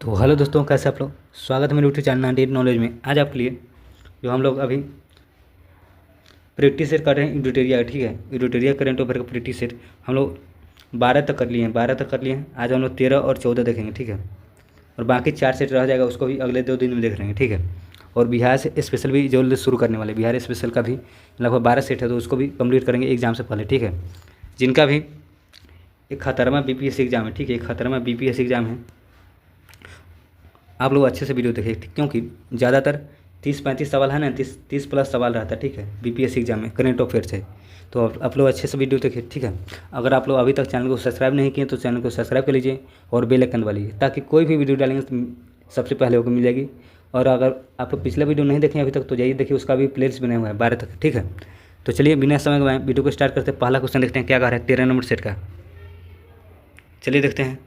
तो हेलो दोस्तों, कैसे आप लोग। स्वागत है मेरे यूट्यूब चैनल 98 नॉलेज में। आज आपके लिए जो हम लोग अभी प्रैक्टिस सेट कर रहे हैं एडिटोरिया, ठीक है। एडिटोरिया करंट अफेयर का प्रैक्टिस सेट हम लोग 12 तक कर लिए हैं, 12 तक कर लिए हैं। आज हम लोग 13 और 14 देखेंगे, ठीक है। और बाकी 4 सेट रह जाएगा, उसको भी अगले 2 दिन में देख लेंगे, ठीक है। और बिहार से स्पेशल भी जल्द शुरू करने वाले, बिहार स्पेशल का भी लगभग 12 सेट है, तो उसको भी कंप्लीट करेंगे एग्जाम से पहले, ठीक है। जिनका भी एक खतरनामा बीपीएससी एग्जाम है, ठीक है, एक खतरनामा बीपीएससी एग्जाम है। आप लोग अच्छे से वीडियो देखें, क्योंकि ज़्यादातर 30-35 सवाल है ना, 30 प्लस सवाल रहता है, ठीक है, बीपीएससी एग्जाम में करेंट अफेयर से। तो आप लोग अच्छे से वीडियो देखें, ठीक है। अगर आप लोग अभी तक चैनल को सब्सक्राइब नहीं किए तो चैनल को सब्सक्राइब कर लीजिए और बेल आइकन दबाइए, ताकि कोई भी वीडियो डालेंगे तो सबसे पहले होकर मिल जाएगी। और अगर आप लोग पिछला वीडियो नहीं देखें अभी तक तो जाइए देखिए, उसका भी प्लेलिस्ट बना हुआ है 12 तक, ठीक है। तो चलिए बिना समय गवाए वीडियो को स्टार्ट करते हैं। पहला क्वेश्चन देखते हैं क्या कह रहा है 13 नंबर सेट का। चलिए देखते हैं।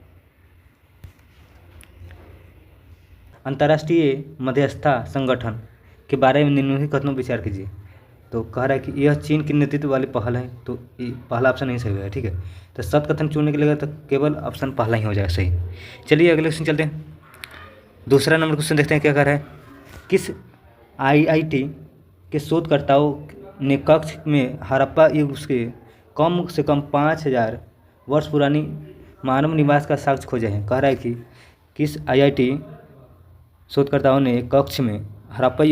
अंतर्राष्ट्रीय मध्यस्थता संगठन के बारे में निम्नलिखित कथनों पर विचार कीजिए। तो कह रहा है कि यह चीन की नेतृत्व वाली पहल है, तो ये पहला ऑप्शन नहीं सही होगा, ठीक है। तो सत कथन चुनने के लिए तो केवल ऑप्शन पहला ही हो जाएगा सही। चलिए अगले क्वेश्चन चलते हैं। दूसरा नंबर क्वेश्चन देखते हैं क्या कह रहा है। किस आईआईटी के शोधकर्ताओं ने कक्ष में हड़प्पा युग के कम से कम 5000 वर्ष पुरानी मानव निवास का साक्ष्य खोजे हैं। कह रहा है कि किस आईआईटी शोधकर्ताओं ने कक्ष में हड़प्पा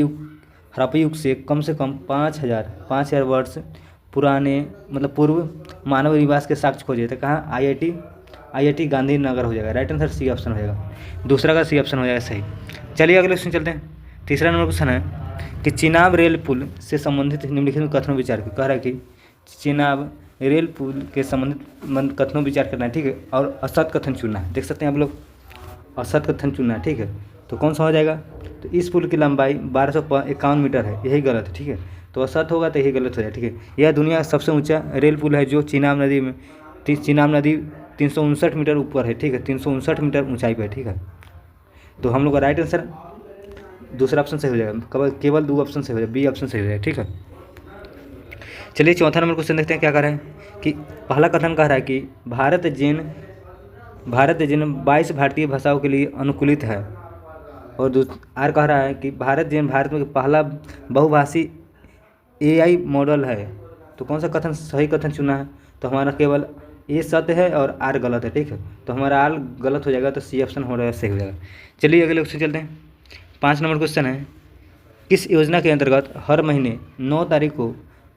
युग से कम 5000 वर्ष पुराने मतलब पूर्व मानव निवास के साक्ष्य खोजे थे। कहाँ? आईआईटी गांधीनगर हो जाएगा, राइट आंसर सी ऑप्शन हो जाएगा। दूसरा का सी ऑप्शन हो जाएगा सही। चलिए अगले क्वेश्चन चलते हैं। तीसरा नंबर क्वेश्चन है कि चिनाब रेल पुल से संबंधित निम्नलिखित कथनों विचार करें। कह रहा है कि चिनाब रेल पुल के संबंधित कथनों विचार करना है, ठीक है, और असत कथन चुनना है। देख सकते हैं आप लोग, असत कथन चुनना है, ठीक है। तो कौन सा हो जाएगा? तो इस पुल की लंबाई 1251 मीटर है, यही गलत है, ठीक है। तो असत होगा तो यही गलत हो जाएगा, ठीक है। यह दुनिया का सबसे ऊंचा रेल पुल है, जो चिनाब नदी 359 मीटर ऊपर है, ठीक है, 359 मीटर ऊंचाई पर है, ठीक है। तो हम लोग का राइट आंसर दूसरा ऑप्शन सही हो जाएगा, केवल 2 ऑप्शन सही हो जाएगा, बी ऑप्शन सही हो जाएगा, ठीक है। चलिए चौथा नंबर क्वेश्चन देखते हैं क्या कह रहे हैं कि पहला कथन कह रहा है कि भारत जिन 22 भारतीय भाषाओं के लिए अनुकूलित है। और आर कह रहा है कि भारत में पहला बहुभाषी एआई मॉडल है। तो कौन सा कथन सही कथन चुना है? तो हमारा केवल ए सत्य है और आर गलत है, ठीक है। तो हमारा आर गलत हो जाएगा, तो सी ऑप्शन हो रहा है सही हो जाएगा। चलिए अगले क्वेश्चन चलते हैं। 5 नंबर क्वेश्चन है, किस योजना के अंतर्गत हर महीने 9 तारीख को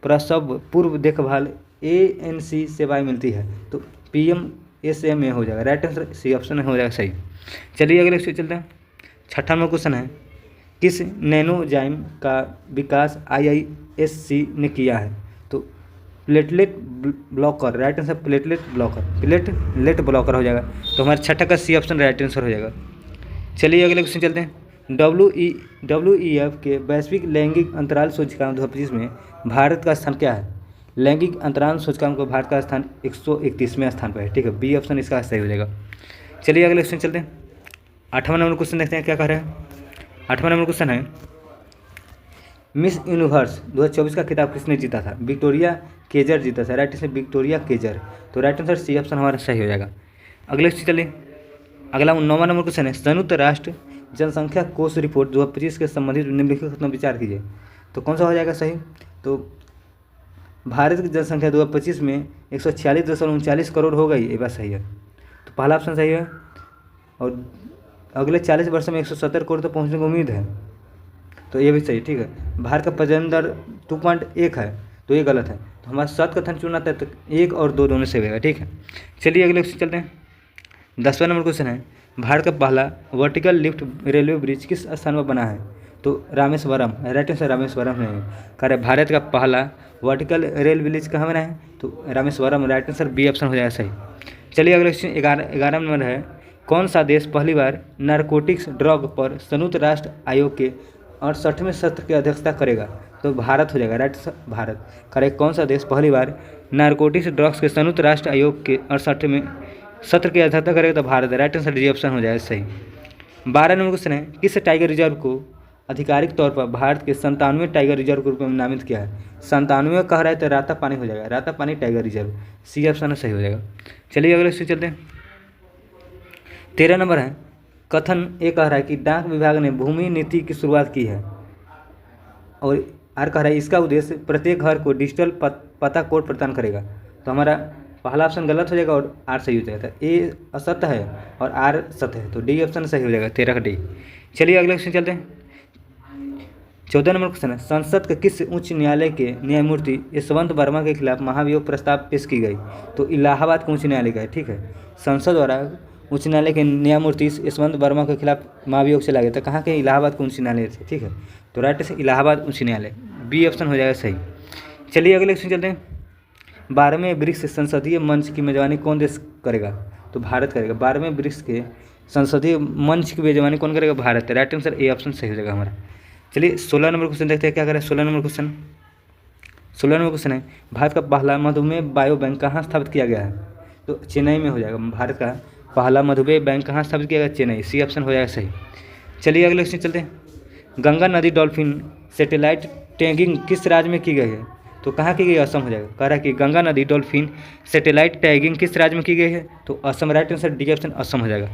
प्रसव पूर्व देखभाल एएनसी सेवाएं मिलती है? तो PMSMA हो जाएगा, राइट आंसर सी ऑप्शन हो जाएगा सही। चलिए अगले क्वेश्चन चलते हैं। 6ठा नंबर क्वेश्चन है, किस नैनोजाइम का विकास IISc ने किया है? तो platelet blocker, right answer platelet blocker हो जाएगा। तो हमारे 6ठा का सी ऑप्शन राइट आंसर हो जाएगा। चलिए अगले क्वेश्चन चलते हैं। WEF के वैश्विक लैंगिक अंतराल सूचकांक 2025 में भारत का स्थान क्या है? लैंगिक अंतराल सूचकांक में भारत का स्थान 131वें स्थान पर है, ठीक है, बी ऑप्शन इसका सही हो जाएगा। चलिए अगले क्वेश्चन चलते हैं। 8वां नंबर क्वेश्चन देखते हैं क्या कह रहे हैं। 8वां नंबर क्वेश्चन है, मिस यूनिवर्स 2024 का खिताब किसने जीता था? विक्टोरिया केजर जीता था, राइट आंसर विक्टोरिया केजर। तो राइट आंसर सी ऑप्शन हमारा सही हो जाएगा। अगले क्वेश्चन चलिए। अगला 9वां नंबर क्वेश्चन है, संयुक्त राष्ट्र जनसंख्या कोष रिपोर्ट 2025 के संबंधित निम्नलिखित कथनों विचार कीजिए। तो कौन सा हो जाएगा सही? तो भारत की जनसंख्या 2025 में 146.39 करोड़ हो गई, ये बात सही है, तो पहला ऑप्शन सही है। और अगले 40 वर्षों में 170 करोड़ तक पहुंचने की उम्मीद है, तो ये भी सही, ठीक है। भारत का प्रजनन दर 2.1 है, तो ये गलत है। तो हमारा सत कथन चुना था, तो 1 और 2 दोनों सही होगा, ठीक है। चलिए अगले क्वेश्चन चलते हैं। 10वां नंबर क्वेश्चन है, भारत का पहला वर्टिकल लिफ्ट रेलवे ब्रिज किस स्थान पर बना है? तो रामेश्वरम, राइट आंसर रामेश्वरम है। कह रहे भारत का पहला वर्टिकल रेल ब्रिज कहाँ बना है? तो Rameshwaram, right answer B option हो जाएगा सही। चलिए अगले क्वेश्चन 11वां नंबर है, कौन सा देश पहली बार नारकोटिक्स ड्रग पर संयुक्त राष्ट्र आयोग के 68वें सत्र की अध्यक्षता करेगा? तो भारत हो जाएगा, राइट भारत। करें कौन सा देश पहली बार नारकोटिक्स ड्रग्स के संयुक्त राष्ट्र आयोग के 68वें सत्र की अध्यक्षता करेगा? तो Bharat, right answer D option हो जाएगा सही। 12 नंबर क्वेश्चन है, किस टाइगर रिजर्व को आधिकारिक तौर पर भारत के 97वें टाइगर रिजर्व के रूप में नामित किया है? 97 कह रहा है तो राता पानी हो जाएगा, राता पानी टाइगर रिजर्व, सी ऑप्शन सही हो जाएगा। चलिए अगले क्वेश्चन चलते हैं। 13 नंबर है, कथन ये कह रहा है कि डाक विभाग ने भूमि नीति की शुरुआत की है, और आर कह रहा है इसका उद्देश्य प्रत्येक घर को डिजिटल पता कोड प्रदान करेगा। तो हमारा पहला ऑप्शन गलत हो जाएगा और आर सही हो जाएगा। तो ए असत्य है और आर सत्य है, तो डी ऑप्शन सही हो जाएगा, 13 का डी। चलिए अगले क्वेश्चन चलते हैं। 14 नंबर क्वेश्चन है, संसद के किस उच्च न्यायालय के न्यायमूर्ति यशवंत वर्मा के खिलाफ महाभियोग प्रस्ताव पेश की गई? तो इलाहाबाद के उच्च न्यायालय का है, ठीक है। संसद द्वारा उच्च न्यायालय के न्यायमूर्ति यशवंत वर्मा के खिलाफ महाभियोग चला गया था, कहाँ के? इलाहाबाद के उच्च न्यायालय से, ठीक है। तो राइट से इलाहाबाद उच्च न्यायालय, बी ऑप्शन हो जाएगा सही। चलिए अगले क्वेश्चन चलते हैं। 12वें ब्रिक्स संसदीय मंच की मेजबानी कौन देश करेगा? तो भारत करेगा। 12वें ब्रिक्स के संसदीय मंच की मेजबानी कौन करेगा? Bharat. Right answer A option सही हो जाएगा हमारा। चलिए 16 नंबर क्वेश्चन देखते हैं क्या करें। 16 नंबर क्वेश्चन है, भारत का पहला मधुमेह बायो बैंक कहाँ स्थापित किया गया है? तो चेन्नई में हो जाएगा। भारत का पहला मधुमेह बैंक कहाँ स्थापित किया गया? चेन्नई, सी ऑप्शन हो जाएगा सही। चलिए अगले क्वेश्चन चलते हैं। गंगा नदी डॉल्फिन सैटेलाइट टैगिंग किस राज्य में की गई है? तो कहाँ की गई? असम हो जाएगा। कह रहा है कि गंगा नदी डॉल्फिन सैटेलाइट टैगिंग किस राज्य में की गई है? तो Assam. Right answer D option Assam हो जाएगा।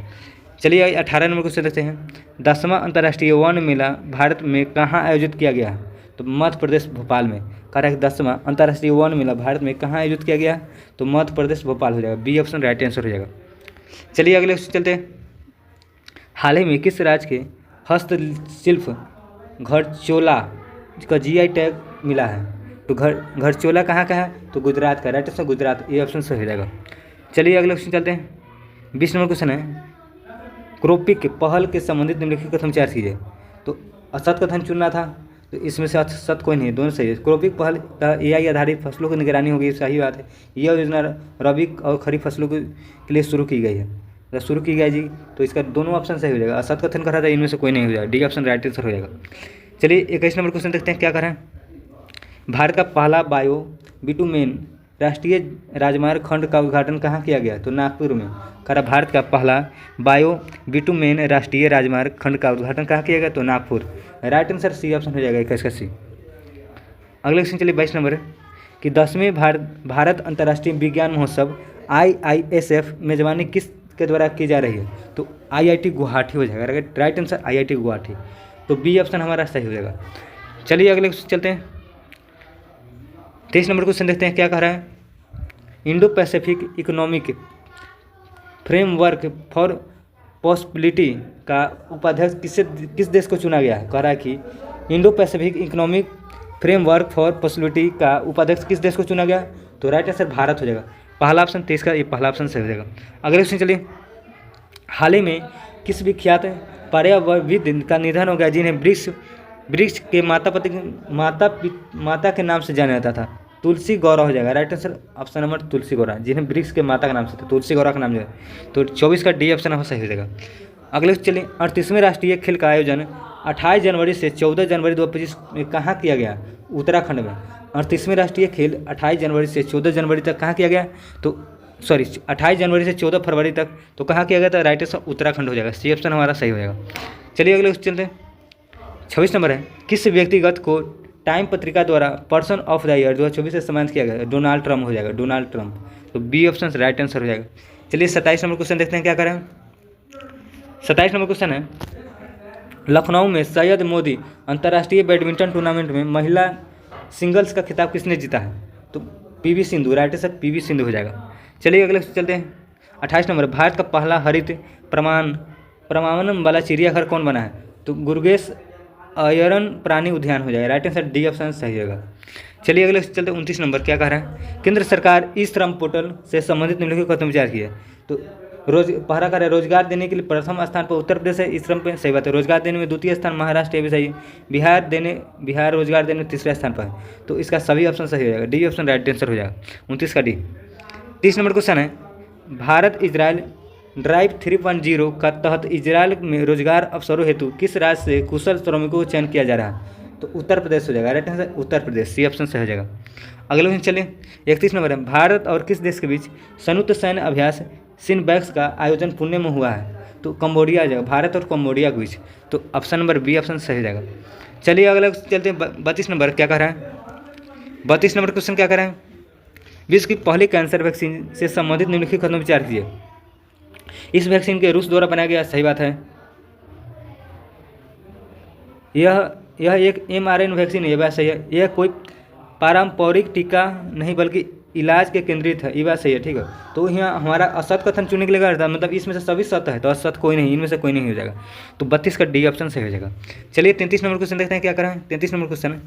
चलिए 18 नंबर क्वेश्चन देखते हैं। 10वां अंतर्राष्ट्रीय वन मेला भारत में कहाँ आयोजित किया गया है? तो मध्य प्रदेश भोपाल में। कह रहा है कि 10वां अंतर्राष्ट्रीय वन मेला भारत में कहाँ आयोजित किया गया? तो मध्य प्रदेश भोपाल हो जाएगा, बी ऑप्शन राइट आंसर हो जाएगा। चलिए अगले क्वेश्चन चलते हैं। हाल ही में किस राज्य के हस्तशिल्प घड़चोला का जीआई टैग मिला है? तो घड़चोला कहाँ का है? तो गुजरात का। राइट आंसर गुजरात, ये ऑप्शन सही हो जाएगा। चलिए अगले क्वेश्चन चलते हैं। 20 नंबर क्वेश्चन है, क्रोपिक पहल के संबंधित निम्नलिखित कथन विचार कीजिए। तो असत कथन चुनना था, तो इसमें से सत कोई नहीं है, दोनों सही है। क्रोपिक पहल का एआई आधारित फसलों की निगरानी होगी, सही बात है। यह योजना रबी और खरीफ फसलों के लिए शुरू की गई है, जब शुरू की गई जी, तो इसका दोनों ऑप्शन सही हो जाएगा। असत कथन कर रहा था, इनमें से कोई नहीं हो जाएगा, डी ऑप्शन राइट आंसर हो जाएगा। चलिए 21 नंबर क्वेश्चन देखते हैं क्या करें। भारत का पहला बायो बिटुमेन राष्ट्रीय राजमार्ग खंड का उद्घाटन कहाँ किया गया? तो नागपुर में। करा भारत का पहला बायो बिटुमेन राष्ट्रीय राजमार्ग खंड का उद्घाटन कहाँ किया गया? तो Nagpur. Right answer C option हो जाएगा, 21 का सी। अगले क्वेश्चन चलिए 22 नंबर है कि 10वें भारत अंतर्राष्ट्रीय विज्ञान महोत्सव IISF मेजबानी किस के द्वारा की जा रही है? तो IIT गुवाहाटी हो जाएगा। राइट आंसर IIT गुवाहाटी, तो बी ऑप्शन हमारा सही हो जाएगा। चलिए अगले क्वेश्चन चलते हैं। 23 नंबर क्वेश्चन देखते हैं क्या कह रहा है। Indo Pacific economic framework for possibility का उपाध्यक्ष किस देश को चुना गया है? कह रहा है कि Indo Pacific economic framework for possibility का उपाध्यक्ष किस देश को चुना गया? तो राइट आंसर भारत हो जाएगा। पहला ऑप्शन 23 का, ये पहला ऑप्शन सही हो जाएगा। अगले क्वेश्चन चलिए। हाल ही में किस विख्यात पर्यावरणविद का निधन हो गया जिन्हें वृक्ष के माता के नाम से जाना जाता था? तुलसी गौरा हो जाएगा। राइट आंसर ऑप्शन नंबर तुलसी गौरा, जिन्हें वृक्ष के माता का नाम से था, तुलसी गौरा का नाम जो है, तो 24 का डी ऑप्शन सही हो जाएगा। अगले चलिए 38वें राष्ट्रीय खेल का आयोजन 28 जनवरी से 14 जनवरी 2025 में कहाँ किया गया? उत्तराखंड में। 38वें राष्ट्रीय खेल 28 जनवरी से 14 जनवरी तक कहाँ किया गया? तो 28 जनवरी से 14 फरवरी तक तो कहाँ किया गया था? राइट आंसर उत्तराखंड हो जाएगा, सी ऑप्शन हमारा सही हो जाएगा। चलिए अगले चलते हैं। 26 नंबर है, किस व्यक्तिगत को टाइम पत्रिका द्वारा पर्सन ऑफ द ईयर 2024 से सम्मानित किया गया? डोनाल्ड ट्रम्प हो जाएगा, डोनाल्ड ट्रम्प, तो बी ऑप्शन राइट आंसर हो जाएगा। चलिए 27 नंबर क्वेश्चन देखते हैं क्या करें। 27 नंबर क्वेश्चन है, लखनऊ में सैयद मोदी अंतर्राष्ट्रीय बैडमिंटन टूर्नामेंट में महिला सिंगल्स का खिताब किसने जीता है? तो PV Sindhu. Right answer PV Sindhu हो जाएगा। चलिए अगले चलते हैं। 28 नंबर, भारत का पहला हरित प्रमाणन वाला चिड़ियाघर कौन बना है? तो गुरुगेश अयरन प्राणी उद्यान हो जाएगा। राइट आंसर डी ऑप्शन सही होगा। चलिए अगले चलते 29 नंबर क्या कह रहा है। केंद्र सरकार ई श्रम पोर्टल से संबंधित निम्नलिखित कथन विचार किया। तो पहला कह रहा है रोजगार देने के लिए प्रथम स्थान पर उत्तर प्रदेश है, ई श्रम पे सही बात है। रोजगार देने में द्वितीय स्थान महाराष्ट्र, ये भी सही है। बिहार रोजगार देने में तीसरे स्थान पर है, तो इसका सभी ऑप्शन सही हो जाएगा, डी ऑप्शन राइट आंसर हो जाएगा, 29 का डी। 30 नंबर क्वेश्चन है, भारत इजराइल ड्राइव 3.0 का तहत इजराइल में रोजगार अवसरों हेतु किस राज्य से कुशल श्रमिकों को चयन किया जा रहा है? तो उत्तर प्रदेश हो जाएगा। Right answer Uttar Pradesh, C option सही हो जाएगा। अगले क्वेश्चन चलिए 31 नंबर है, भारत और किस देश के बीच संयुक्त सैन्य अभ्यास सिनबैक्स का आयोजन पुणे में हुआ है? तो कंबोडिया आ जाएगा, भारत और कंबोडिया के बीच, तो ऑप्शन नंबर बी ऑप्शन सही हो जाएगा। चलिए अगले चलते हैं 32 नंबर क्या कह रहा है। 32 नंबर क्वेश्चन क्या कह रहा है, विश्व की पहली कैंसर वैक्सीन से संबंधित निम्नलिखित कथनों विचार कीजिए। इस वैक्सीन के रूस द्वारा बनाया गया, सही बात है। यह एक mRNA वैक्सीन है, ये बात सही है। यह कोई पारंपरिक टीका नहीं बल्कि इलाज के केंद्रित है, ये बात सही है, ठीक है। तो यहाँ हमारा असत कथन चुनने के लिए करता है, मतलब इसमें से सभी सत्य है तो असत कोई नहीं, इनमें से कोई नहीं हो जाएगा। तो 32 का डी ऑप्शन सही हो जाएगा। चलिए 33 नंबर क्वेश्चन देखते हैं क्या करें। 33 नंबर क्वेश्चन है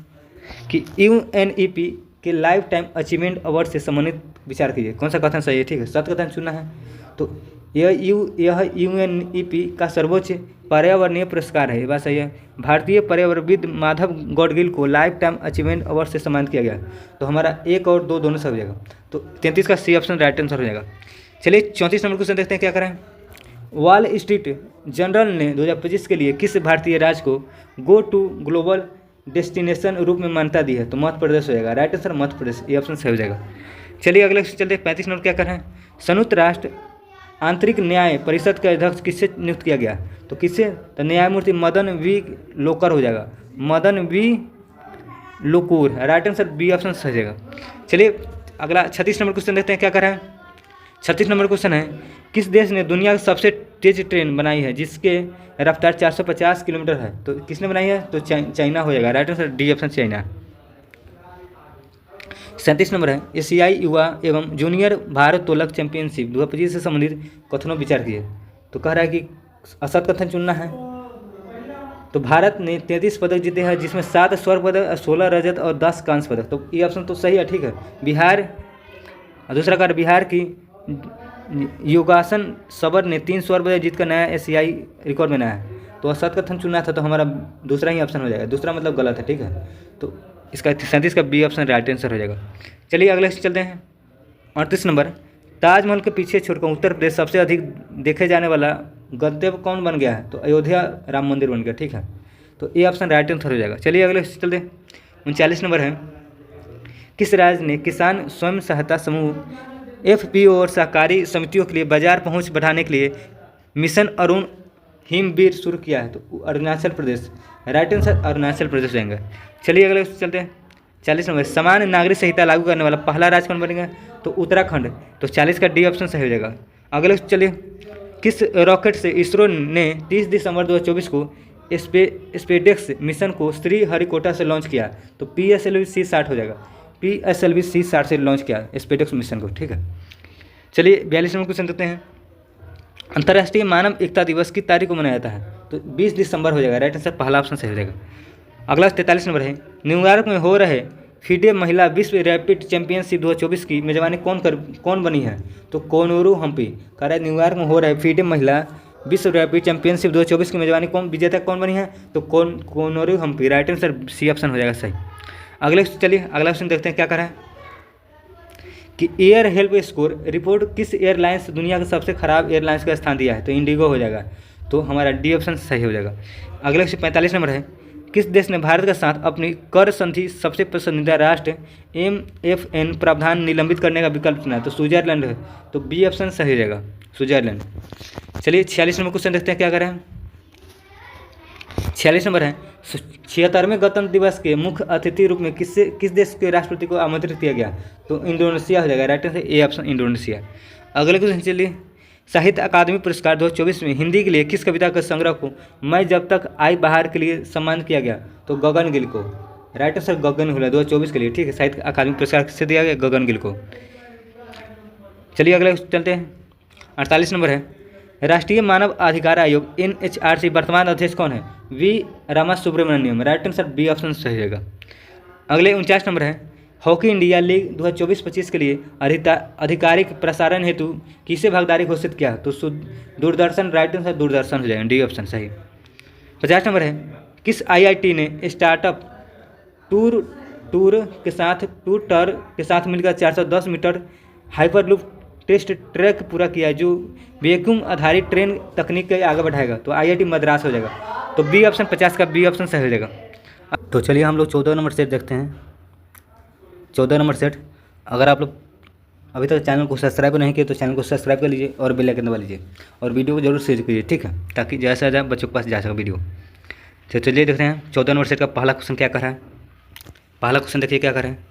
कि UNEP के लाइफ टाइम अचीवमेंट अवार्ड से संबंधित विचार कीजिए। कौन सा कथन सही है, ठीक है, सत्य कथन चुनना है। तो यह UNEP का सर्वोच्च पर्यावरणीय पुरस्कार है, ये बात सही है। भारतीय पर्यावरणविद माधव गौडगिल को लाइफ टाइम अचीवमेंट अवार्ड से सम्मानित किया गया। तो हमारा 1 और 2 दोनों सही हो जाएगा। तो 33 का सी ऑप्शन राइट आंसर हो जाएगा। चलिए 34 नंबर क्वेश्चन देखते हैं क्या करें। वॉल स्ट्रीट जर्नल ने 2025 के लिए किस भारतीय राज्य को गो टू ग्लोबल डेस्टिनेशन रूप में मान्यता दी है। तो मध्य प्रदेश हो जाएगा, राइट आंसर मध्य प्रदेश, ये ऑप्शन सही हो जाएगा। चलिए अगले चलते 35 नंबर क्या कर रहे हैं। संयुक्त राष्ट्र आंतरिक न्याय परिषद का अध्यक्ष किससे नियुक्त किया गया। तो किससे, तो न्यायमूर्ति मदन वी लोकर हो जाएगा, Madan V Lokur, right answer B option सही हो जाएगा। चलिए अगला 36 नंबर क्वेश्चन देखते हैं क्या कर रहे हैं। 36 नंबर क्वेश्चन है किस देश ने दुनिया की सबसे तेज ट्रेन बनाई है जिसके रफ्तार 450 किलोमीटर है। तो किसने बनाई है, तो चाइना हो जाएगा, right answer D option China. 37 number है एशियाई युवा एवं जूनियर भारोत्तोलक चैंपियनशिप 2025 से संबंधित कथनों विचार किए। तो कह रहा है कि असत कथन चुनना है। तो भारत ने 33 पदक जीते हैं जिसमें 7 स्वर्ण पदक, 16 रजत और 10 कांस्य पदक। तो ये ऑप्शन तो सही है, ठीक है। बिहार, दूसरा कार्य बिहार की योगासन सबर ने 3 स्वर्ण पदक जीतकर नया एशियाई रिकॉर्ड बनाया है। तो असत कथन चुनना था, तो हमारा दूसरा ही ऑप्शन हो जाएगा, दूसरा मतलब गलत है, ठीक है। तो इसका 37 का बी ऑप्शन राइट आंसर हो जाएगा। चलिए अगले से चलते हैं 38 नंबर। ताजमहल के पीछे छोड़कर उत्तर प्रदेश सबसे अधिक देखे जाने वाला गंतव्य कौन बन गया है। तो अयोध्या राम मंदिर बन गया, ठीक है। तो ये ऑप्शन राइट आंसर हो जाएगा। चलिए अगले से चलते हैं 39 नंबर है किस राज्य ने किसान स्वयं सहायता समूह FPO और सहकारी समितियों के लिए बाजार पहुंच बढ़ाने के लिए मिशन अरुण हिमवीर शुरू किया है। तो अरुणाचल प्रदेश, राइट आंसर अरुणाचल प्रदेश जाएंगे। चलिए अगले चलते हैं 40 नंबर। समान नागरिक संहिता लागू करने वाला पहला राज्य कौन बनेगा। तो उत्तराखंड। तो 40 का डी ऑप्शन सही हो जाएगा। अगले चलिए किस रॉकेट से इसरो ने 30 दिसंबर 2024 को स्पेडेक्स मिशन को श्रीहरिकोटा से लॉन्च किया। तो PSLV C60 हो जाएगा, PSLV C60 से लॉन्च किया स्पेडेक्स मिशन को, ठीक है। चलिए 42 नंबर क्वेश्चन देते हैं। अंतर्राष्ट्रीय मानव एकता दिवस की तारीख को मनाया जाता है। तो 20 दिसंबर हो जाएगा, राइट आंसर पहला ऑप्शन सही हो जाएगा। अगला 43 नंबर है न्यूयॉर्क में हो रहे FIDE महिला विश्व रैपिड चैंपियनशिप 2024 की मेजबानी कौन बनी है। तो कोनोरू हम्पी। कह रहा है न्यूयॉर्क में हो रहे FIDE महिला विश्व रैपिड चैंपियनशिप 2024 की मेजबानी विजेता कौन बनी है। तो Koneru Humpy, right answer C option हो जाएगा सही। अगले चलिए अगला क्वेश्चन देखते हैं क्या कर रहा है कि एयर हेल्प स्कोर रिपोर्ट किस एयरलाइंस दुनिया के सबसे खराब एयरलाइंस का स्थान दिया है। तो इंडिगो हो जाएगा, तो हमारा डी ऑप्शन सही हो जाएगा। अगले 45 नंबर है किस देश ने भारत के साथ अपनी कर संधि सबसे पसंदीदा राष्ट्र MFN प्रावधान निलंबित करने का विकल्प चुना है। तो स्विट्जरलैंड है, तो बी ऑप्शन सही हो जाएगा स्विट्जरलैंड। चलिए 46 नंबर क्वेश्चन देखते हैं क्या करें। 46 नंबर है 76वें गणतंत्र दिवस के मुख्य अतिथि रूप में किस देश के राष्ट्रपति को आमंत्रित किया गया। तो इंडोनेशिया हो जाएगा, right answer A option Indonesia. अगले क्वेश्चन चलिए साहित्य अकादमी पुरस्कार 2024 में हिंदी के लिए किस कविता के संग्रह को मैं जब तक आई बहार के लिए सम्मानित किया गया। तो गगन गिल को, राइट आंसर गगन गिल 2024 के लिए, ठीक है। साहित्य अकादमी पुरस्कार किससे दिया गया, गगन गिल को। चलिए अगले चलते हैं 48 नंबर है राष्ट्रीय मानव अधिकार आयोग NHRC वर्तमान अध्यक्ष कौन है। V Rama Subramanian, right answer B option सही रहेगा। अगले 49 नंबर है हॉकी इंडिया लीग 2024-25 के लिए आधिकारिक प्रसारण हेतु किसे भागीदारी घोषित किया। तो दूरदर्शन, राइट आंसर दूरदर्शन हो जाएगा, डी ऑप्शन सही। 50 नंबर है किस IIT ने स्टार्टअप टूर के साथ मिलकर 410 मीटर हाइपरलूप टेस्ट ट्रैक पूरा किया जो वैक्यूम आधारित ट्रेन तकनीक के आगे बढ़ाएगा। तो IIT मद्रास हो जाएगा, तो बी ऑप्शन 50 का बी ऑप्शन सही हो जाएगा। तो चलिए हम लोग 14 नंबर सेट देखते हैं। 14 नंबर सेट, अगर आप लोग अभी तक चैनल को सब्सक्राइब नहीं किए तो चैनल को सब्सक्राइब कर लीजिए और बेल आइकन दबा लीजिए और वीडियो को जरूर शेयर कीजिए, ठीक है, ताकि ज़्यादा से ज़्यादा बच्चों के पास जा सके वीडियो। तो चलिए देखते हैं 14 नंबर सेट का पहला क्वेश्चन क्या कर रहा है। पहला क्वेश्चन देखिए क्या कर रहे हैं।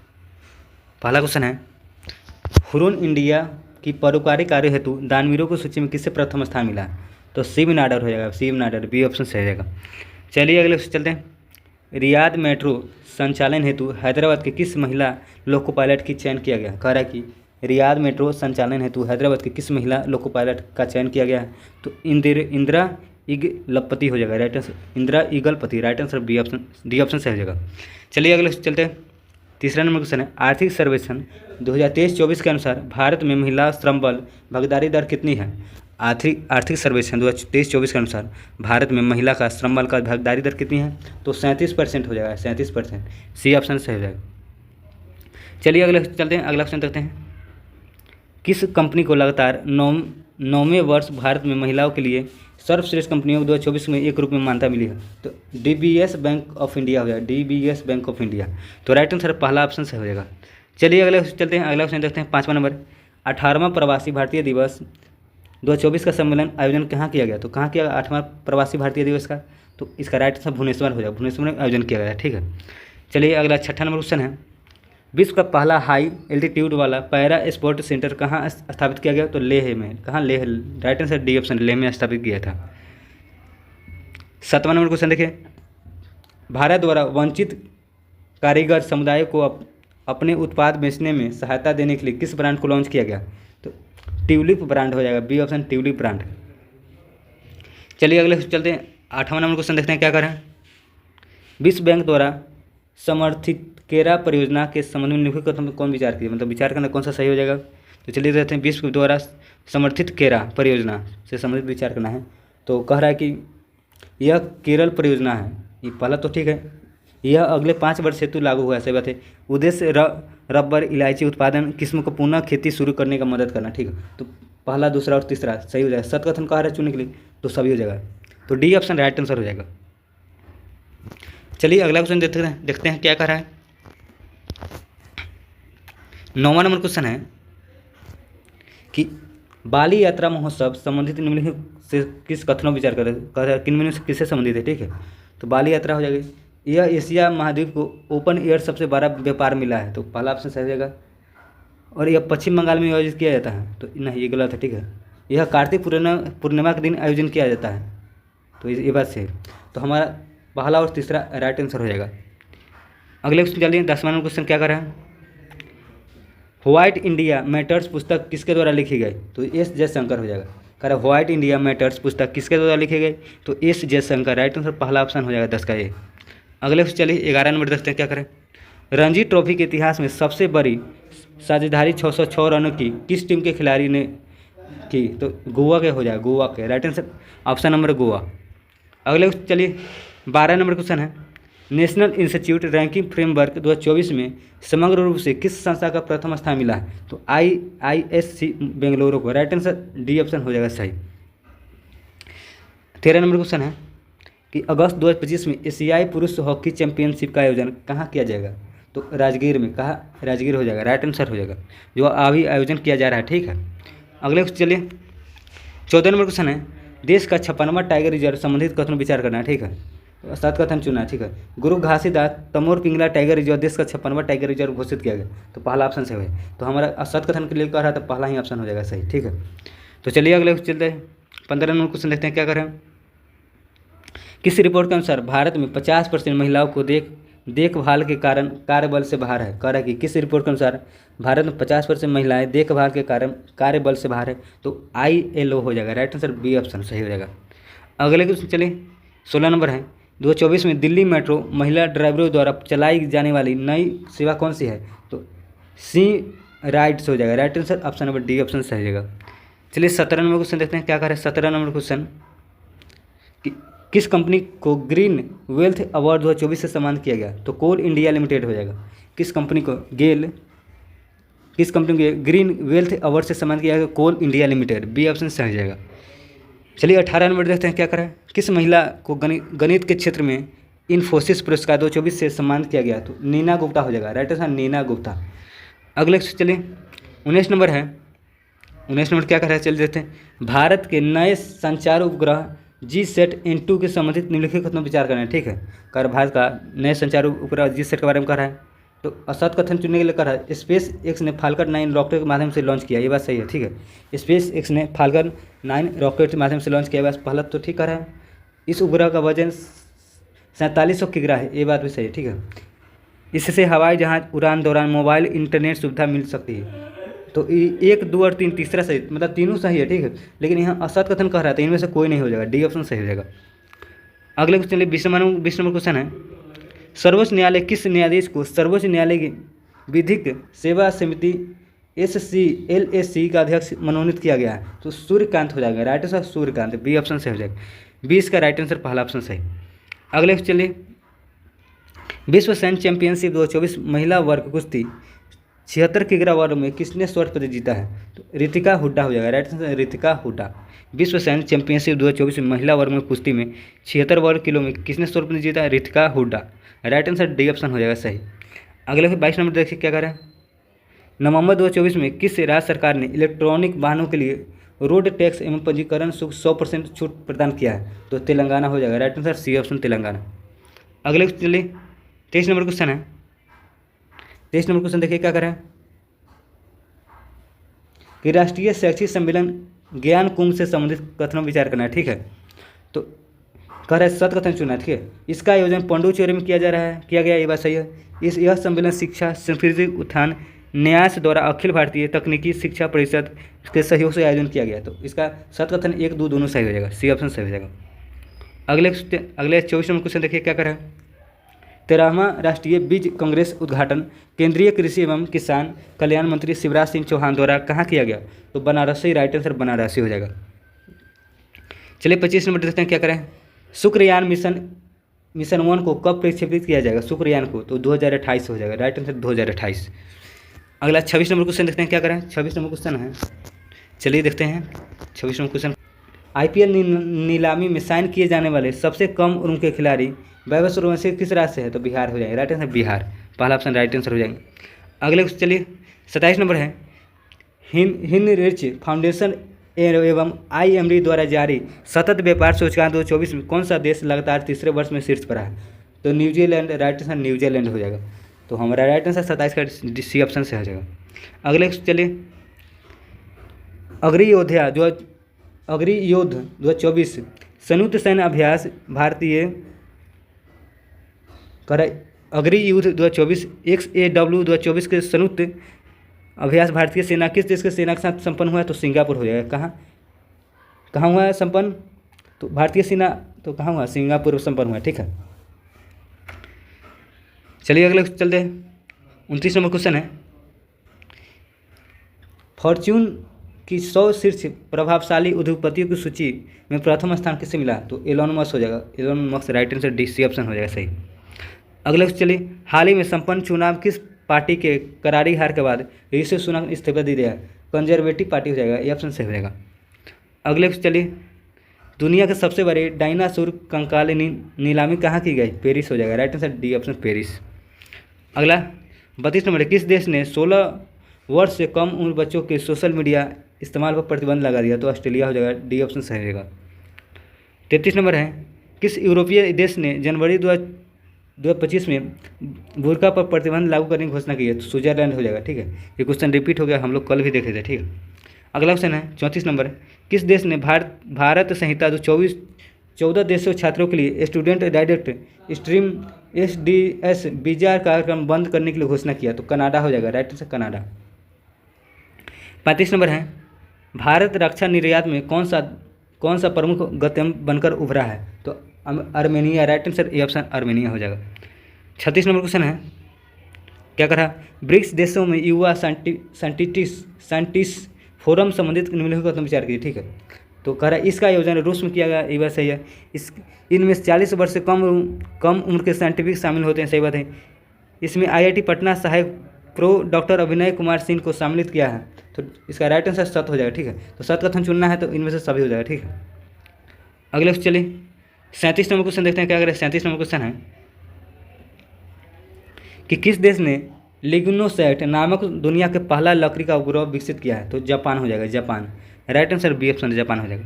पहला क्वेश्चन है हुरून इंडिया की परोपकारी कार्य हेतु दानवीरों की सूची में किससे प्रथम स्थान मिला है। तो शिव नाडर हो जाएगा, शिव नाडर, बी ऑप्शन सही रहेगा। चलिए अगले चलते हैं रियाद मेट्रो संचालन हेतु हैदराबाद के किस महिला लोको पायलट की चयन किया गया? कह रहा है कि रियाद मेट्रो संचालन हेतु हैदराबाद के किस महिला लोको पायलट का चयन किया गया है? तो इंदिरा इगलपति हो जाएगा, right answer Indira Igalpati, right answer D option सही हो जाएगा। चलिए अगले चलते हैं। तीसरा नंबर क्वेश्चन है, आर्थिक सर्वेक्षण 2023-24 के अनुसार भारत में महिला श्रम बल भागीदारी दर कितनी है? आर्थिक सर्वेक्षण 2023-24 के अनुसार भारत में महिला का श्रम बल का भागीदारी दर कितनी है? तो 37% हो जाएगा, 37%, सी ऑप्शन सही हो जाएगा। चलिए अगले चलते हैं, अगला क्वेश्चन देखते हैं। किस कंपनी को लगातार 9वें वर्ष भारत में महिलाओं के लिए सर्वश्रेष्ठ कंपनियों 2024 में एक रूप में मान्यता मिली है? तो DBS बैंक ऑफ इंडिया हो जाएगा, DBS बैंक ऑफ इंडिया। तो राइट आंसर पहला ऑप्शन सही हो जाएगा। चलिए अगले चलते हैं, अगला क्वेश्चन देखते हैं। 5वां नंबर, 18वां प्रवासी भारतीय दिवस 2024 का सम्मेलन आयोजन कहाँ किया गया? तो कहाँ किया 8वां प्रवासी भारतीय दिवस का? तो इसका राइट आंसर भुवनेश्वर हो जाएगा, भुवनेश्वर में आयोजन किया गया, ठीक है। चलिए अगला 6ठा नंबर क्वेश्चन है, विश्व का पहला हाई एल्टीट्यूड वाला पैरा स्पोर्ट सेंटर कहाँ स्थापित किया गया? तो लेह में। कहाँ? Leh, right answer D option, Leh में स्थापित किया था। 7वां नंबर क्वेश्चन देखिए, भारत द्वारा वंचित कारीगर समुदाय को अपने उत्पाद बेचने में सहायता देने के लिए किस ब्रांड को लॉन्च किया गया? तो ट्यूलिप ब्रांड हो जाएगा, बी ऑप्शन ट्यूलिप ब्रांड। चलिए अगले चलते हैं, 8वां नंबर क्वेश्चन देखते हैं क्या करें। विश्व बैंक द्वारा समर्थित केरा परियोजना के संबंध में निम्नलिखित कथनों में कौन विचार किया? मतलब विचार करना कौन सा सही हो जाएगा? तो चलिए देखते हैं, विश्व द्वारा समर्थित केरा परियोजना से संबंधित विचार करना है। तो कह रहा है कि यह केरल परियोजना है, ये पहला तो ठीक है, यह अगले 5 वर्ष हेतु लागू हुआ है, सही बात है। उद्देश्य रबर इलायची उत्पादन किस्म को पुनः खेती शुरू करने का मदद करना, ठीक है। तो पहला, दूसरा और तीसरा सही हो जाएगा। सत कथन कह रहा है चुनने के लिए, तो सभी हो जाएगा, तो डी ऑप्शन राइट आंसर हो जाएगा। चलिए अगला क्वेश्चन देखते हैं क्या कह रहा है। 9वां नंबर क्वेश्चन है कि बाली यात्रा महोत्सव संबंधित निम्नलिखित से किस कथनों विचार कर रहे हैं, किन में से किससे संबंधित है, ठीक है। तो बाली यात्रा हो जाएगी, यह एशिया महाद्वीप को ओपन एयर सबसे बड़ा व्यापार मिला है, तो पहला ऑप्शन सही हो जाएगा। और यह पश्चिम बंगाल में आयोजित किया जाता है, तो नहीं, ये गलत है, ठीक है। यह कार्तिक पूर्णिमा के दिन आयोजन किया जाता है, तो ये बात से, तो हमारा पहला और तीसरा राइट आंसर हो जाएगा। अगले क्वेश्चन चलिए, 10वां नंबर क्वेश्चन क्या कर रहा है। व्हाइट इंडिया मैटर्स पुस्तक किसके द्वारा लिखी गई? तो एस जयशंकर हो जाएगा। कह रहा है व्हाइट इंडिया मैटर्स पुस्तक किसके द्वारा लिखी गई? तो एस जयशंकर, राइट आंसर पहला ऑप्शन हो जाएगा 10 का ए। अगले क्वेश्चन चलिए, 11 नंबर देखते हैं क्या करें। रणजी ट्रॉफी के इतिहास में सबसे बड़ी साझेदारी 606 रनों की किस टीम के खिलाड़ी ने की? तो गोवा के हो जाएगा, गोवा के, right answer option number Goa. अगले चलिए, 12 नंबर क्वेश्चन है, नेशनल इंस्टीट्यूट रैंकिंग फ्रेमवर्क 2024 में समग्र रूप से किस संस्था का प्रथम स्थान मिला है? तो IISc बेंगलुरु को, राइट आंसर डी ऑप्शन हो जाएगा सही। 13 नंबर क्वेश्चन है कि अगस्त 2025 में एशियाई पुरुष हॉकी चैंपियनशिप का आयोजन कहाँ किया जाएगा? तो राजगीर में। कहाँ? राजगीर हो जाएगा, राइट आंसर हो जाएगा, जो अभी आयोजन किया जा रहा है, ठीक है। अगले चलिए, 14 नंबर क्वेश्चन है, देश का 56वां टाइगर रिजर्व संबंधित कथन विचार करना है, ठीक है। 7 कथन चुना है, ठीक है। गुरु घासीदास तमोर पिंगला टाइगर रिजर्व देश का 56वां टाइगर रिजर्व घोषित किया गया, तो पहला ऑप्शन सही है। तो हमारा 7 कथन के लिए कह रहा था, पहला ही ऑप्शन हो जाएगा सही, ठीक है। तो चलिए अगले चलते हैं, 15 नंबर क्वेश्चन देखते हैं क्या करें। किस रिपोर्ट के अनुसार भारत में 50% महिलाओं को देखभाल के कारण कार्यबल से बाहर है? कह रहा है कि किस रिपोर्ट के अनुसार भारत में 50% महिलाएं देखभाल के कारण कार्यबल से बाहर है? तो ILO हो जाएगा, राइट आंसर बी ऑप्शन सही हो जाएगा। अगले क्वेश्चन चलिए, 16 नंबर है, 2024 में दिल्ली मेट्रो महिला ड्राइवरों द्वारा चलाई जाने वाली नई सेवा कौन सी है? तो सी राइड्स हो जाएगा, right answer option number D option सही हो जाएगा। चलिए 17 नंबर क्वेश्चन देखते हैं क्या करें। 17 नंबर क्वेश्चन, किस कंपनी को ग्रीन वेल्थ अवार्ड 2024 से सम्मानित किया गया? तो कोल इंडिया लिमिटेड हो जाएगा। किस कंपनी को ग्रीन वेल्थ अवार्ड से सम्मानित किया गया? कोल इंडिया लिमिटेड, बी ऑप्शन सही हो जाएगा। चलिए 18 नंबर देखते हैं क्या करें। किस महिला को गणित के क्षेत्र में इन्फोसिस पुरस्कार 2024 से सम्मानित किया गया? तो नीना गुप्ता हो जाएगा, राइट आंसर नीना गुप्ता। अगले चलिए 19 नंबर है, 19 नंबर क्या कर रहा है, चलिए देखते हैं। भारत के नए संचार उपग्रह GSAT-N2 के संबंधित निम्नलिखित कथनों विचार करना है, ठीक है। कर भारत का नए संचार उपग्रह GSAT के बारे में कह रहा है, तो असत कथन चुनने के लिए कह रहा है। स्पेस एक्स ने फाल्कन 9 रॉकेट के माध्यम से लॉन्च किया, ये बात सही है, ठीक है। स्पेस एक्स ने फाल्कन 9 रॉकेट के माध्यम से लॉन्च किया, बस पहला तो ठीक कर रहा है। इस उपग्रह का वजन 4700 किग्रा है, ये बात भी सही है, ठीक है। इससे हवाई जहाज उड़ान दौरान मोबाइल इंटरनेट सुविधा मिल सकती है। तो 1, 2 और 3 तीसरा सही, मतलब तीनों सही है, ठीक है। लेकिन यहाँ असत कथन कह रहा था, इनमें से कोई नहीं हो जाएगा, डी ऑप्शन सही हो जाएगा। अगले क्वेश्चन, 20 नंबर क्वेश्चन है, सर्वोच्च न्यायालय किस न्यायाधीश को सर्वोच्च न्यायालय की विधिक सेवा समिति SCLAC का अध्यक्ष मनोनीत किया गया है? तो सूर्यकांत हो जाएगा, right answer Suryakant, B option से हो जाएगा। 20 का राइट आंसर पहला ऑप्शन सही। अगले चलिए, विश्व सैन्य चैंपियनशिप 2024 महिला वर्ग कुश्ती 76 किग्रा वर्ग में किसने स्वर्ण पदक जीता है? तो रितिका हुड्डा हो जाएगा, राइट आंसर रितिका हुड्डा। विश्व सैन्य चैंपियनशिप 2024 में महिला वर्ग में कुश्ती में 76 वर्ग किलो में किसने स्वर्ण पदक जीता है? Ritika Hooda, right answer D option हो जाएगा सही। अगले 22 नंबर देखिए क्या करें, नवंबर 2024 में किस राज्य सरकार ने इलेक्ट्रॉनिक वाहनों के लिए रोड टैक्स एवं पंजीकरण शुल्क 100% छूट प्रदान किया है? तो तेलंगाना हो जाएगा, right answer C option Telangana. अगले चलिए 23 नंबर क्वेश्चन है, 23 नंबर क्वेश्चन देखिए क्या करें कि राष्ट्रीय शैक्षिक सम्मेलन ज्ञान कुंभ से संबंधित कथनों विचार करना है, ठीक है। तो कह रहा है सत कथन चुना है, ठीक है। इसका आयोजन पांडुचेरी में किया गया, ये बात सही है। यह सम्मेलन शिक्षा संस्कृति उत्थान न्यास द्वारा अखिल भारतीय तकनीकी शिक्षा परिषद के सहयोग से आयोजन किया गया। तो इसका सत कथन 1, 2 दोनों सही हो जाएगा, सी ऑप्शन सही हो जाएगा। अगले 24 नंबर क्वेश्चन देखिए क्या करें, 13वां राष्ट्रीय बीज कांग्रेस उद्घाटन केंद्रीय कृषि एवं किसान कल्याण मंत्री शिवराज सिंह चौहान द्वारा कहाँ किया गया? तो बनारसी, राइट आंसर बनारसी हो जाएगा। चलिए 25 नंबर देखते हैं क्या करें, शुक्रयान मिशन 1 को कब प्रक्षेपित किया जाएगा? शुक्रयान को तो 2028 हो जाएगा, राइट आंसर 2028। अगला 26 नंबर क्वेश्चन देखते हैं क्या करें, 26 नंबर क्वेश्चन है, चलिए देखते हैं 26 नंबर क्वेश्चन। IPL नीलामी में साइन किए जाने वाले सबसे कम उम्र के खिलाड़ी वैभव सूर्यवंशी किस राज्य से है? तो बिहार हो जाएगा, राइट आंसर बिहार, पहला ऑप्शन राइट आंसर हो जाएगा। अगले चलिए 27 नंबर है, हिनरिच फाउंडेशन एवं IMD द्वारा जारी सतत व्यापार सूचकांक 2024 में कौन सा देश लगातार तीसरे वर्ष में शीर्ष पर है? तो न्यूजीलैंड, राइट आंसर न्यूजीलैंड हो जाएगा। तो हमारा राइट आंसर 27 का सी ऑप्शन से हो जाएगा। अगले चलिए अग्नियोद्ध 2024 संयुक्त सैन्य अभ्यास भारतीय अग्नियुद्ध 2024 XAW 2024 के संयुक्त अभ्यास भारतीय सेना किस देश के सेना के साथ संपन्न हुआ है? तो सिंगापुर हो जाएगा। कहाँ हुआ है संपन्न? तो भारतीय सेना तो कहाँ हुआ? सिंगापुर संपन्न हुआ, ठीक है। चलिए अगले चलते हैं, 29 नंबर क्वेश्चन है, फॉर्च्यून की 100 शीर्ष प्रभावशाली उद्योगपतियों की सूची में प्रथम स्थान किससे मिला? तो एलोन मस्क हो जाएगा, Elon Musk, right answer D C option हो जाएगा सही। अगले चलिए, हाल ही में संपन्न चुनाव किस पार्टी के करारी हार के बाद ऋषि सुनक ने इस्तीफा दे दिया? कंजर्वेटिव पार्टी हो जाएगा, ये ऑप्शन सही हो जाएगा। अगले चलिए, दुनिया के सबसे बड़े डायनासोर कंकाल नीलामी कहाँ की गई? पेरिस हो जाएगा, right answer D option Paris. अगला 32 नंबर, किस देश ने 16 वर्ष से कम उम्र बच्चों के सोशल मीडिया इस्तेमाल पर प्रतिबंध लगा दिया? तो ऑस्ट्रेलिया हो जाएगा, डी ऑप्शन सही रहेगा। 33 नंबर है, किस यूरोपीय देश ने जनवरी 2025 में बुर्का पर प्रतिबंध लागू करने की घोषणा की है? तो स्विट्जरलैंड हो जाएगा, ठीक है। ये क्वेश्चन रिपीट हो गया, हम लोग कल भी देखे थे, ठीक है। अगला क्वेश्चन है 34 नंबर, किस देश ने भारत संहिता 14 देशों छात्रों के लिए student direct stream SDS visa कार्यक्रम बंद करने के लिए घोषणा किया? तो कनाडा हो जाएगा, राइट आंसर कनाडा। 35 नंबर है, भारत रक्षा निर्यात में कौन सा प्रमुख गंतव्य बनकर उभरा है? तो Armenia, right answer A option Armenia हो जाएगा। 36 नंबर क्वेश्चन है, क्या करा, ब्रिक्स देशों में युवा साइंटिस्ट फोरम संबंधित निम्नलिखित पर विचार कीजिए, ठीक है। तो कह रहा है इसका आयोजन रूस में किया गया, ये बात सही है। इनमें 40 वर्ष से कम उम्र के साइंटिफिक शामिल होते हैं, सही बात है। इसमें IIT पटना सहायक प्रो डॉक्टर अभिनय कुमार सिंह को सम्मिलित किया है, तो इसका राइट आंसर सत हो जाएगा, ठीक है। तो सत कथन चुनना है तो इनमें से सभी हो जाएगा, ठीक है। अगले चलिए 37 नंबर क्वेश्चन देखते हैं क्या करें। 37 नंबर क्वेश्चन है कि किस देश ने लिग्नोसैट नामक दुनिया के पहला लकड़ी का उपग्रह विकसित किया है? तो जापान हो जाएगा, Japan, right answer B option Japan हो जाएगा।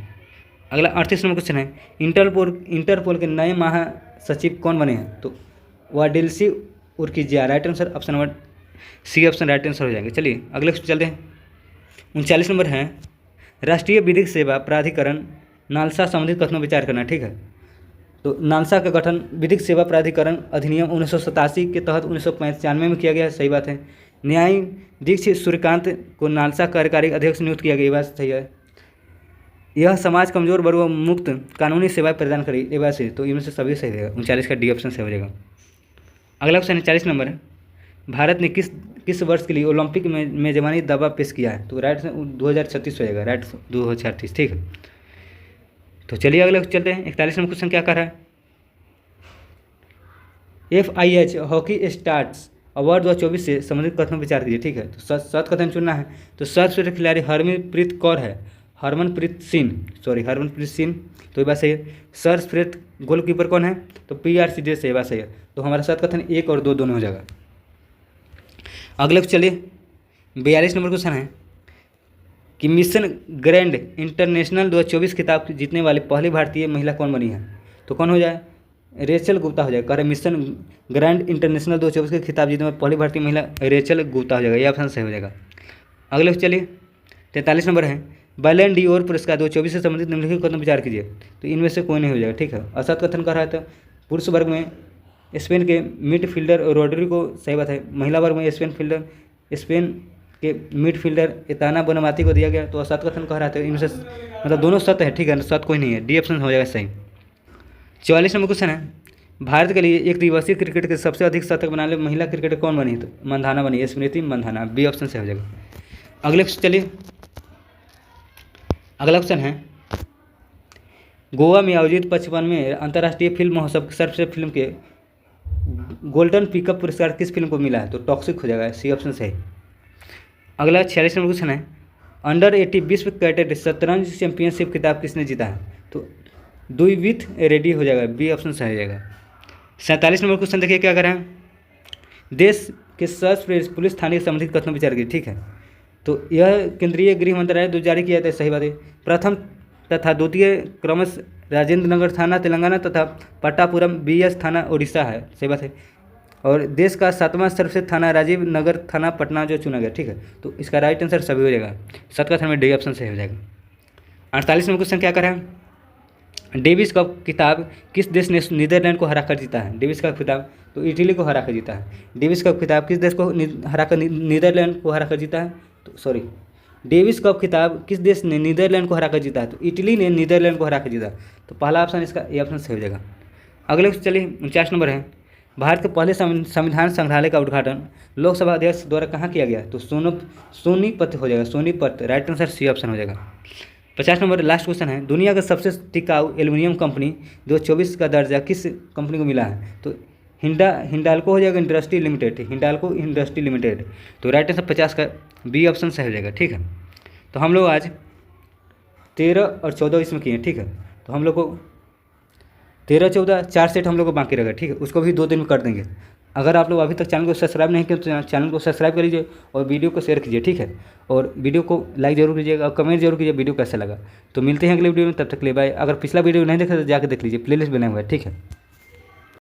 अगला 38 नंबर क्वेश्चन है, इंटरपोल के नए महासचिव कौन बने हैं? तो वाडिल्सी उर्किजिया, right answer option number C option right answer हो जाएंगे। चलिए अगले चलते हैं, 39 नंबर है, राष्ट्रीय विधिक सेवा प्राधिकरण नालसा संबंधित कथनों विचार करना, ठीक है। तो नालसा का गठन विधिक सेवा प्राधिकरण अधिनियम 1987 के तहत 1995 में किया गया है, सही बात है। न्यायाधीश सूर्यकांत को नालसा कार्यकारी अध्यक्ष नियुक्त किया गया, ये बात सही है। यह समाज कमजोर वर्गों मुक्त कानूनी सेवाएं प्रदान करेगी, ये बात सही। तो इनमें से सभी सही रहेगा, 39 का डी ऑप्शन सही हो जाएगा। अगला क्वेश्चन है 40 नंबर है, भारत ने किस वर्ष के लिए ओलंपिक में मेजबानी दावा पेश किया है? तो राइट 2036 हो जाएगा, राइट 2036, ठीक है। तो चलिए अगले चलते हैं। 41 नंबर क्वेश्चन क्या कर रहा है, FIH हॉकी स्टार्स अवार्ड 2024 से संबंधित कथनों पर विचार कीजिए, ठीक है। तो सत कथन चुनना है। तो सर्वश्रेष्ठ खिलाड़ी हरमनप्रीत कौर है, हरमनप्रीत सिंह, तो ये बात सही है। सर्वश्रेष्ठ गोलकीपर कौन है? तो PR सीधे से, ये बात सही है। तो हमारा सत कथन 1 और 2 दोनों हो जाएगा। अगले चलिए 42 नंबर क्वेश्चन है कि मिशन ग्रैंड इंटरनेशनल 2024 खिताब जीतने वाली पहली भारतीय महिला कौन बनी है? तो कौन हो जाए? रेचल गुप्ता हो जाएगा। कह रहे मिशन ग्रैंड इंटरनेशनल 2024 के खिताब जीतने वाली पहली भारतीय महिला रेचल गुप्ता हो जाएगा, ये ऑप्शन सही हो जाएगा। अगले चलिए 43 नंबर है, बैलन डी ओर पुरस्कार 2024 से संबंधित निम्नलिखित कथन विचार कीजिए। तो इनमें से कोई नहीं हो जाएगा, ठीक है। असत कथन कर रहा है तो पुरुष वर्ग में स्पेन के मिडफील्डर रोड्रिगो, सही बात है। महिला वर्ग में स्पेन के मिडफील्डर एताना बोनामाती को दिया गया, तो असत कथन कह रहा था। इनमें से मतलब दोनों सत्य है, ठीक है, सत्य कोई नहीं है, डी ऑप्शन हो जाएगा सही। 44 नंबर क्वेश्चन है, भारत के लिए एक दिवसीय क्रिकेट के सबसे अधिक शतक बनाने वाली महिला क्रिकेटर कौन बनी? तो मंधाना बनी, स्मृति मंधाना, बी ऑप्शन से हो जाएगा। अगले चलिए अगला क्वेश्चन है, गोवा में आयोजित 55वें अंतर्राष्ट्रीय फिल्म महोत्सव की सर्वश्रेष्ठ फिल्म के गोल्डन पिकअप पुरस्कार किस फिल्म को मिला है? तो टॉक्सिक हो जाएगा, सी ऑप्शन सही। अगला 46 नंबर क्वेश्चन है, अंडर 80 विश्व कैडेट शतरंज चैंपियनशिप खिताब किसने जीता है? तो द्विवित रेड्डी हो जाएगा, बी ऑप्शन सही हो जाएगा। 47 नंबर क्वेश्चन देखिए क्या कर रहे हैं, देश के सशस्त्र पुलिस थाने के संबंधित कथनों विचार कीजिए, ठीक है। तो यह केंद्रीय गृह मंत्रालय द्वारा जारी किया था, सही बात है। प्रथम तथा द्वितीय क्रमश राजेंद्र नगर थाना तेलंगाना तथा पट्टापुरम BS थाना उड़ीसा है, सही बात है। और देश का 7वां सर्वश्रेष्ठ थाना राजीव नगर थाना पटना जो चुना गया, ठीक है। तो इसका राइट आंसर सभी हो जाएगा, सत का में डी ऑप्शन सही हो जाएगा। 48 नंबर क्वेश्चन क्या करें, डेविस कप खिताब किस देश ने नीदरलैंड को हराकर जीता है? डेविस कप खिताब तो इटली को हराकर जीता है। डेविस कप खिताब किस देश को हराकर नीदरलैंड को हराकर जीता है? तो सॉरी, डेविस कप खिताब किस देश ने नीदरलैंड को हराकर जीता है? तो इटली ने नीदरलैंड को हराकर जीता। तो पहला ऑप्शन इसका ए ऑप्शन सही हो जाएगा। अगले चलिए 49 नंबर है, भारत के पहले संविधान संग्रहालय का उद्घाटन लोकसभा अध्यक्ष द्वारा कहाँ किया गया? तो सोनीपत हो जाएगा, Sonipat, right answer C option हो जाएगा। 50 नंबर लास्ट क्वेश्चन है, दुनिया का सबसे टिकाऊ एल्यूमिनियम कंपनी 2024 का दर्जा किस कंपनी को मिला है? तो हिंडाल्को हो जाएगा, industry limited, Hindalco industry limited. तो राइट आंसर 50 का बी ऑप्शन सही हो जाएगा, ठीक है। तो हम लोग आज 13 और 14 इसमें किए, ठीक है। तो हम लोग को 13, 14 4 सेट हम लोग को बाकी रहेगा, ठीक है। उसको भी 2 दिन में कर देंगे। अगर आप लोग अभी तक चैनल को सब्सक्राइब नहीं किए तो चैनल को सब्सक्राइब कर लीजिए और वीडियो को शेयर कीजिए, ठीक है। और वीडियो को लाइक जरूर कीजिएगा और कमेंट जरूर कीजिए वीडियो कैसा लगा। तो मिलते हैं अगले वीडियो में, तब तक ले बाय। अगर पिछला वीडियो नहीं देखा तो जाकर देख लीजिए, प्लेलिस्ट बना हुआ है, ठीक है।